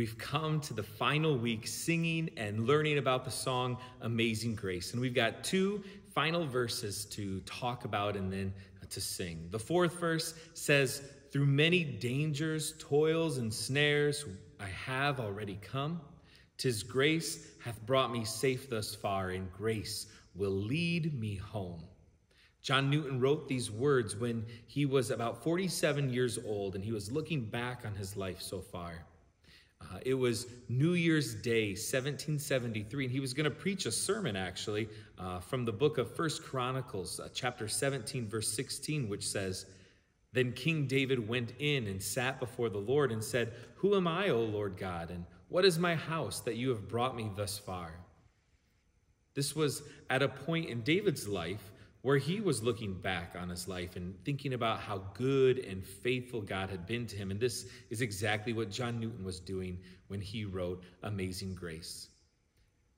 we've come to the final week singing and learning about the song Amazing Grace. And we've got two final verses to talk about and then to sing. The fourth verse says, "Through many dangers, toils, and snares, I have already come. 'Tis grace hath brought me safe thus far, and grace will lead me home." John Newton wrote these words when he was about 47 years old, and he was looking back on his life so far. It was New Year's Day, 1773, and he was going to preach a sermon, actually, from the book of 1 Chronicles, chapter 17, verse 16, which says, "Then King David went in and sat before the Lord and said, 'Who am I, O Lord God, and what is my house that you have brought me thus far?'" This was at a point in David's life where he was looking back on his life and thinking about how good and faithful God had been to him. And this is exactly what John Newton was doing when he wrote Amazing Grace.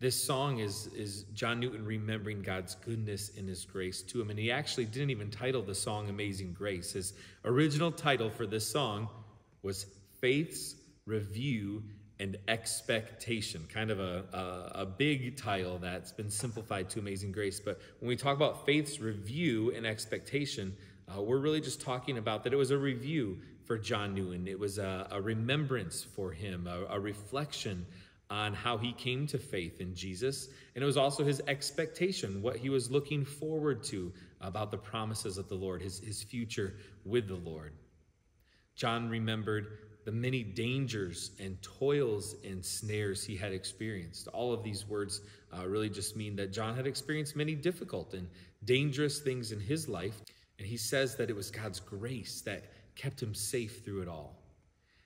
This song is John Newton remembering God's goodness and his grace to him. And he actually didn't even title the song Amazing Grace. His original title for this song was Faith's Review and Expectation, kind of a big title that's been simplified to Amazing Grace. But when we talk about faith's review and expectation, we're really just talking about that it was a review for John Newton. It was a remembrance for him, a reflection on how he came to faith in Jesus. And it was also his expectation, what he was looking forward to about the promises of the Lord, his future with the Lord. John remembered the many dangers and toils and snares he had experienced. All of these words really just mean that John had experienced many difficult and dangerous things in his life. And he says that it was God's grace that kept him safe through it all.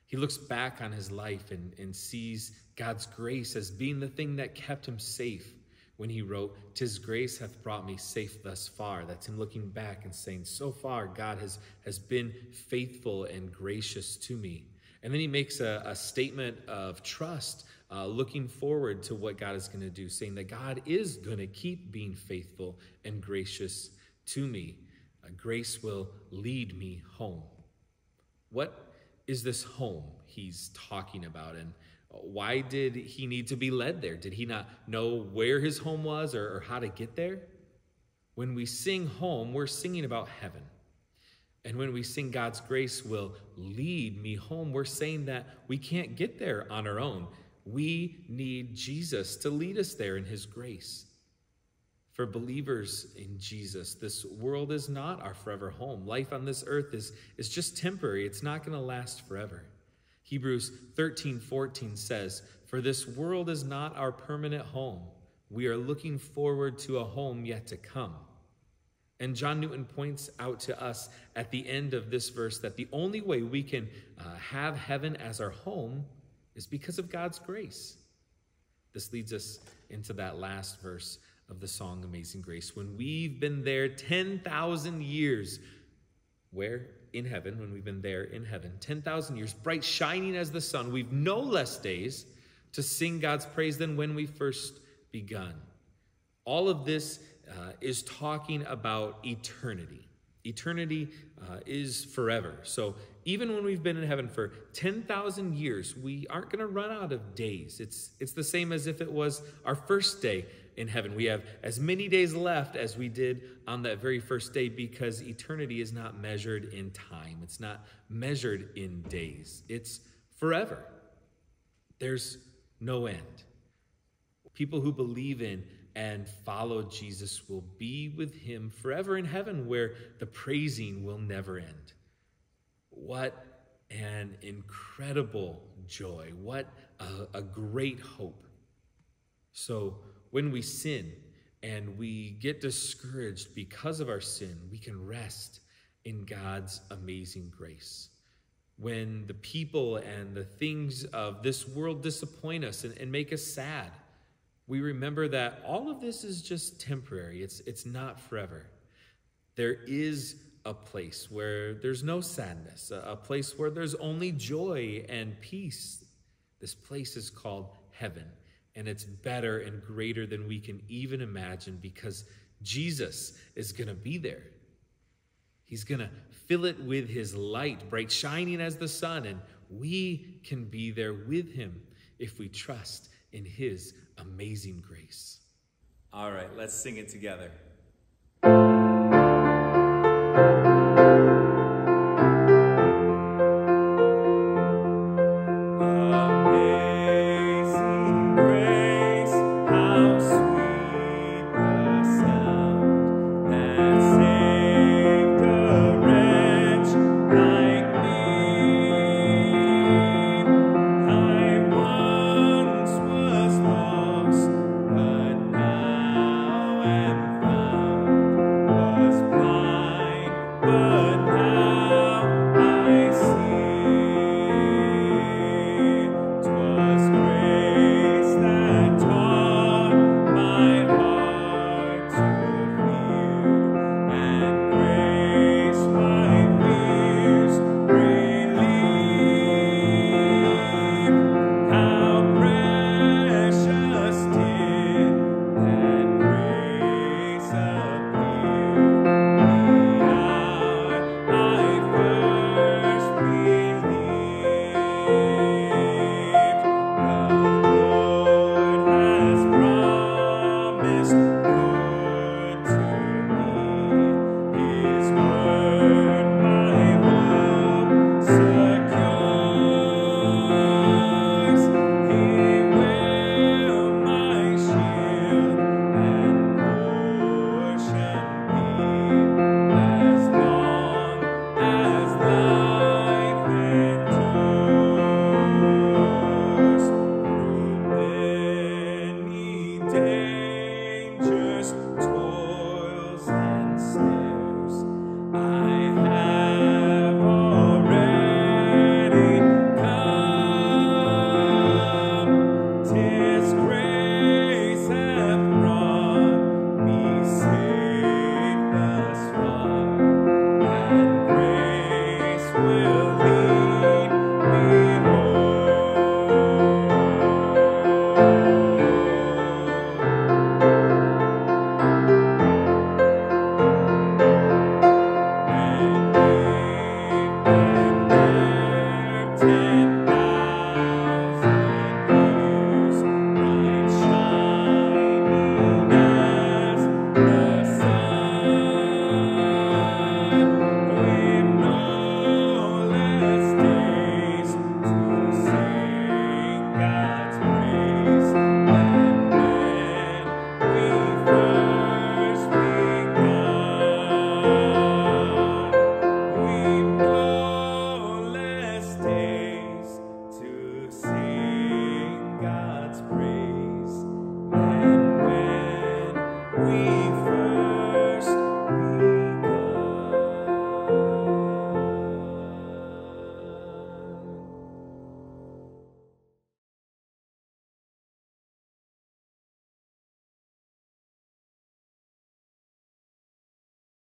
He looks back on his life and sees God's grace as being the thing that kept him safe when he wrote, "'Tis grace hath brought me safe thus far." That's him looking back and saying, so far God has been faithful and gracious to me. And then he makes a statement of trust, looking forward to what God is going to do, saying that God is going to keep being faithful and gracious to me. Grace will lead me home. What is this home he's talking about, and why did he need to be led there? Did he not know where his home was or how to get there? When we sing home, we're singing about heaven. And when we sing God's grace will lead me home, we're saying that we can't get there on our own. We need Jesus to lead us there in his grace. For believers in Jesus, this world is not our forever home. Life on this earth is just temporary. It's not going to last forever. Hebrews 13:14 says, "For this world is not our permanent home. We are looking forward to a home yet to come." And John Newton points out to us at the end of this verse that the only way we can have heaven as our home is because of God's grace. This leads us into that last verse of the song Amazing Grace. When we've been there 10,000 years, where? In heaven, when we've been there in heaven, 10,000 years, bright shining as the sun, we've no less days to sing God's praise than when we first begun. All of this is talking about eternity. Eternity is forever. So even when we've been in heaven for 10,000 years, we aren't going to run out of days. It's the same as if it was our first day in heaven. We have as many days left as we did on that very first day, because eternity is not measured in time. It's not measured in days. It's forever. There's no end. People who believe in and follow Jesus will be with him forever in heaven, where the praising will never end. What an incredible joy. What a great hope. So when we sin and we get discouraged because of our sin, we can rest in God's amazing grace. When the people and the things of this world disappoint us and make us sad, we remember that all of this is just temporary. It's not forever. There is a place where there's no sadness, a place where there's only joy and peace. This place is called heaven, and it's better and greater than we can even imagine, because Jesus is going to be there. He's going to fill it with his light, bright shining as the sun, and we can be there with him. if we trust in his amazing grace. All right, let's sing it together.